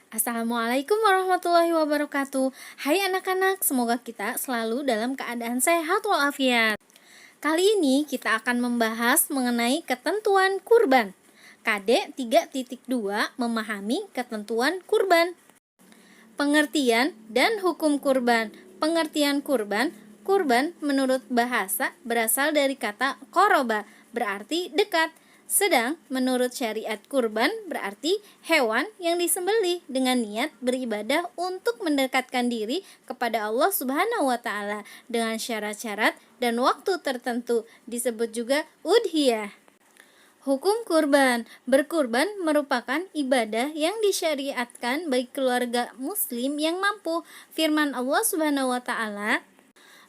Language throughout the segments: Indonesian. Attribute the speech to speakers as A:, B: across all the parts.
A: Assalamualaikum warahmatullahi wabarakatuh. Hai anak-anak, semoga kita selalu dalam keadaan sehat walafiat. Kali ini kita akan membahas mengenai ketentuan kurban. KD 3.2 memahami ketentuan kurban. Pengertian dan hukum kurban. Pengertian kurban. Kurban menurut bahasa berasal dari kata koroba, berarti dekat. Sedang menurut syariat kurban berarti hewan yang disembelih dengan niat beribadah untuk mendekatkan diri kepada Allah Subhanahu wa taala dengan syarat-syarat dan waktu tertentu, disebut juga udhiyah. Hukum kurban. Berkurban merupakan ibadah yang disyariatkan bagi keluarga muslim yang mampu. Firman Allah Subhanahu wa taala,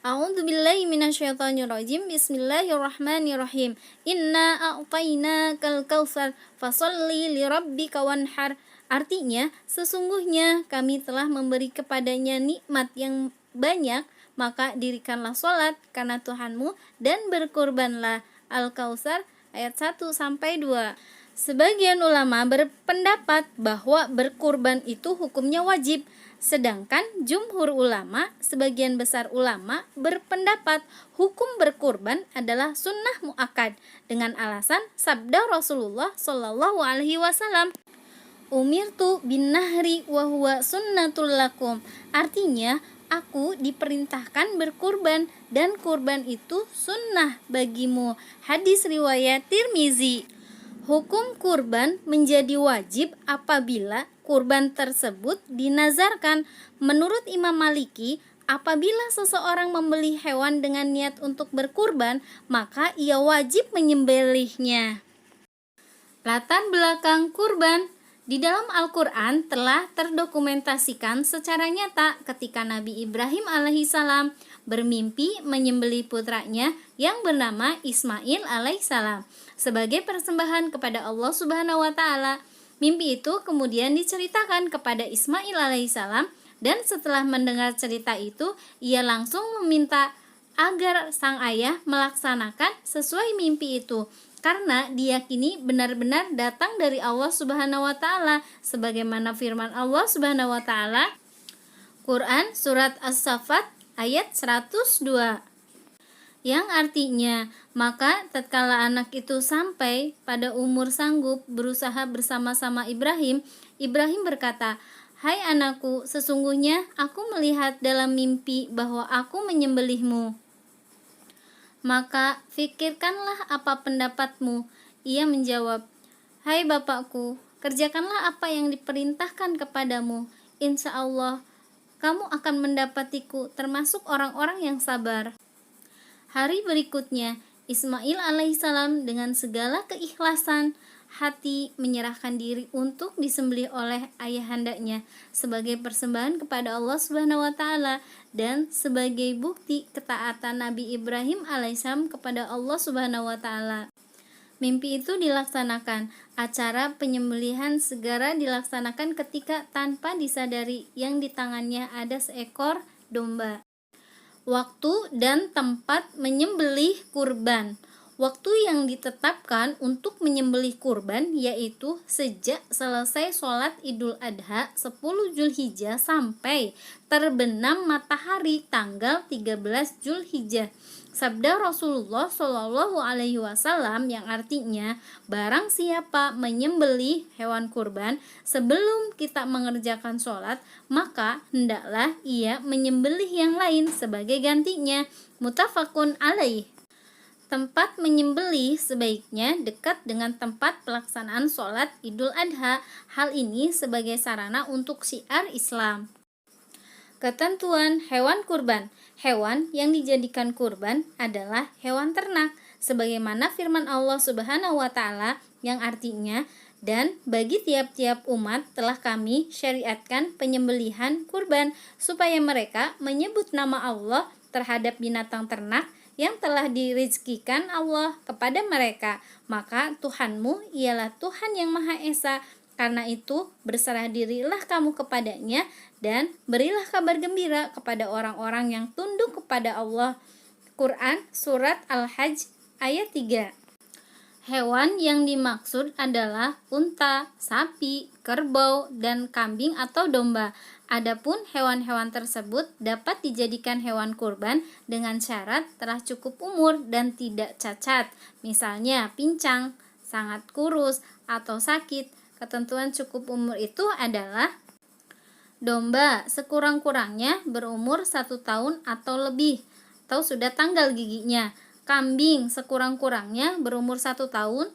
A: A'udzubillahi minasyaitonirrajim. Bismillahirrahmanirrahim. Inna a'tainakal kautsar fasholli lirabbika wanhar. Artinya, sesungguhnya kami telah memberi kepadanya nikmat yang banyak, maka dirikanlah sholat karena Tuhanmu dan berkurbanlah. Al-Kautsar ayat 1 sampai 2. Sebagian ulama berpendapat bahwa berkurban itu hukumnya wajib, sedangkan jumhur ulama, sebagian besar ulama berpendapat hukum berkurban adalah sunnah muakkad dengan alasan sabda Rasulullah Shallallahu Alaihi Wasallam, Umirtu bin nahri wa huwa sunnatul lakum. Artinya, aku diperintahkan berkurban dan kurban itu sunnah bagimu. Hadis riwayat Tirmizi. Hukum kurban menjadi wajib apabila kurban tersebut dinazarkan. Menurut Imam Maliki, apabila seseorang membeli hewan dengan niat untuk berkurban, maka ia wajib menyembelihnya. Latar belakang kurban. Di dalam Al-Quran telah terdokumentasikan secara nyata ketika Nabi Ibrahim alaihissalam bermimpi menyembelih putranya yang bernama Ismail alaihissalam sebagai persembahan kepada Allah Subhanahu wa taala. Mimpi itu kemudian diceritakan kepada Ismail alaihissalam, dan setelah mendengar cerita itu, ia langsung meminta agar sang ayah melaksanakan sesuai mimpi itu, karena diyakini benar-benar datang dari Allah Subhanahu wa taala, sebagaimana firman Allah Subhanahu wa taala Quran surat As-Saffat ayat 102, yang artinya, maka tatkala anak itu sampai pada umur sanggup berusaha bersama-sama Ibrahim, Ibrahim berkata, "Hai anakku, sesungguhnya aku melihat dalam mimpi bahwa aku menyembelihmu. Maka fikirkanlah apa pendapatmu." Ia menjawab, "Hai bapakku, kerjakanlah apa yang diperintahkan kepadamu. Insya Allah, kamu akan mendapatiku termasuk orang-orang yang sabar." Hari berikutnya, Ismail alaihissalam dengan segala keikhlasan hati menyerahkan diri untuk disembelih oleh ayahandanya sebagai persembahan kepada Allah Subhanahu wa taala dan sebagai bukti ketaatan Nabi Ibrahim alaihissalam kepada Allah Subhanahu wa taala. Mimpi itu dilaksanakan. Acara penyembelihan segera dilaksanakan ketika tanpa disadari yang di tangannya ada seekor domba. Waktu dan tempat menyembelih kurban. Waktu yang ditetapkan untuk menyembelih kurban yaitu sejak selesai sholat Idul Adha 10 Zulhijjah sampai terbenam matahari tanggal 13 Zulhijjah. Sabda Rasulullah Shallallahu Alaihi Wasallam yang artinya, barang siapa menyembelih hewan kurban sebelum kita mengerjakan sholat, maka hendaklah ia menyembelih yang lain sebagai gantinya. Muttafaqun alaih. Tempat menyembelih sebaiknya dekat dengan tempat pelaksanaan sholat Idul Adha. Hal ini sebagai sarana untuk syiar Islam. Ketentuan hewan kurban. Hewan yang dijadikan kurban adalah hewan ternak, sebagaimana firman Allah Subhanahu wa taala yang artinya, dan bagi tiap-tiap umat telah kami syariatkan penyembelihan kurban supaya mereka menyebut nama Allah terhadap binatang ternak yang telah dirizkikan Allah kepada mereka. Maka Tuhanmu ialah Tuhan yang Maha Esa. Karena itu, berserah dirilah kamu kepadanya dan berilah kabar gembira kepada orang-orang yang tunduk kepada Allah. Quran Surat Al-Hajj ayat 3. Hewan yang dimaksud adalah unta, sapi, kerbau, dan kambing atau domba. Adapun hewan-hewan tersebut dapat dijadikan hewan kurban dengan syarat telah cukup umur dan tidak cacat. Misalnya pincang, sangat kurus, atau sakit. Ketentuan cukup umur itu adalah domba sekurang-kurangnya berumur 1 tahun atau lebih, atau sudah tanggal giginya. Kambing sekurang-kurangnya berumur 1 tahun,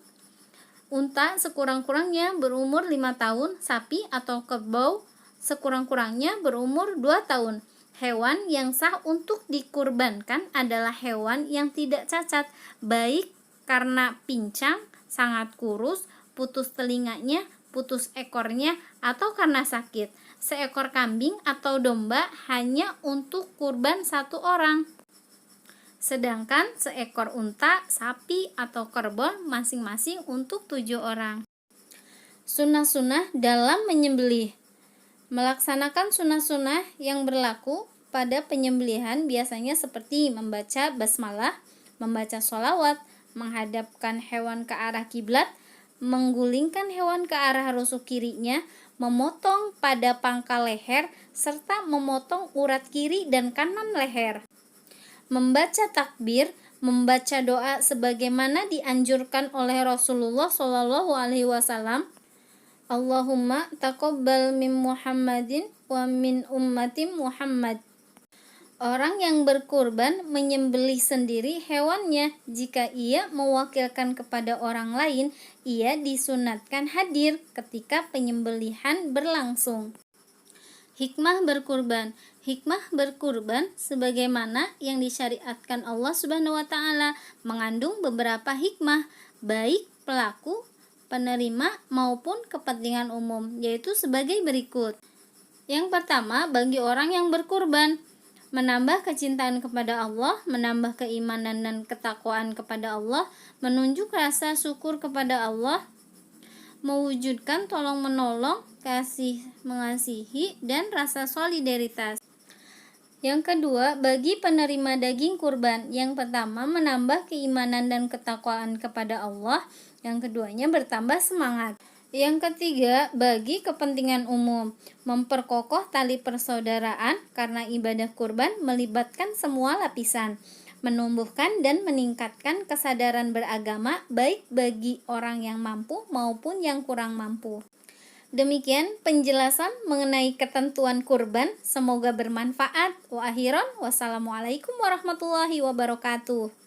A: unta sekurang-kurangnya berumur 5 tahun, sapi atau kerbau sekurang-kurangnya berumur 2 tahun. Hewan yang sah untuk dikurbankan adalah hewan yang tidak cacat, baik karena pincang, sangat kurus, putus telinganya, putus ekornya, atau karena sakit. Seekor kambing atau domba hanya untuk kurban 1 orang. Sedangkan seekor unta, sapi, atau kerbau masing-masing untuk 7 orang. Sunnah-sunnah dalam menyembelih. Melaksanakan sunnah-sunnah yang berlaku pada penyembelihan biasanya seperti membaca basmalah, membaca sholawat, menghadapkan hewan ke arah kiblat, menggulingkan hewan ke arah rusuk kirinya, memotong pada pangkal leher, serta memotong urat kiri dan kanan leher. Membaca takbir, membaca doa sebagaimana dianjurkan oleh Rasulullah SAW. Allahumma taqabbal min Muhammadin wa min ummati Muhammad. Orang yang berkurban menyembelih sendiri hewannya. Jika ia mewakilkan kepada orang lain, ia disunatkan hadir ketika penyembelihan berlangsung. Hikmah berkurban. Hikmah berkurban sebagaimana yang disyariatkan Allah Subhanahu wa taala mengandung beberapa hikmah, baik pelaku, penerima maupun kepentingan umum, yaitu sebagai berikut. Yang pertama, bagi orang yang berkurban, menambah kecintaan kepada Allah, menambah keimanan dan ketakwaan kepada Allah, menunjuk rasa syukur kepada Allah, mewujudkan tolong-menolong, kasih mengasihi, dan rasa solidaritas. Yang kedua, bagi penerima daging kurban, yang pertama menambah keimanan dan ketakwaan kepada Allah, yang keduanya bertambah semangat. Yang ketiga, bagi kepentingan umum, memperkokoh tali persaudaraan karena ibadah kurban melibatkan semua lapisan, menumbuhkan dan meningkatkan kesadaran beragama baik bagi orang yang mampu maupun yang kurang mampu. Demikian penjelasan mengenai ketentuan kurban, semoga bermanfaat. Wa akhiran, wassalamualaikum warahmatullahi wabarakatuh.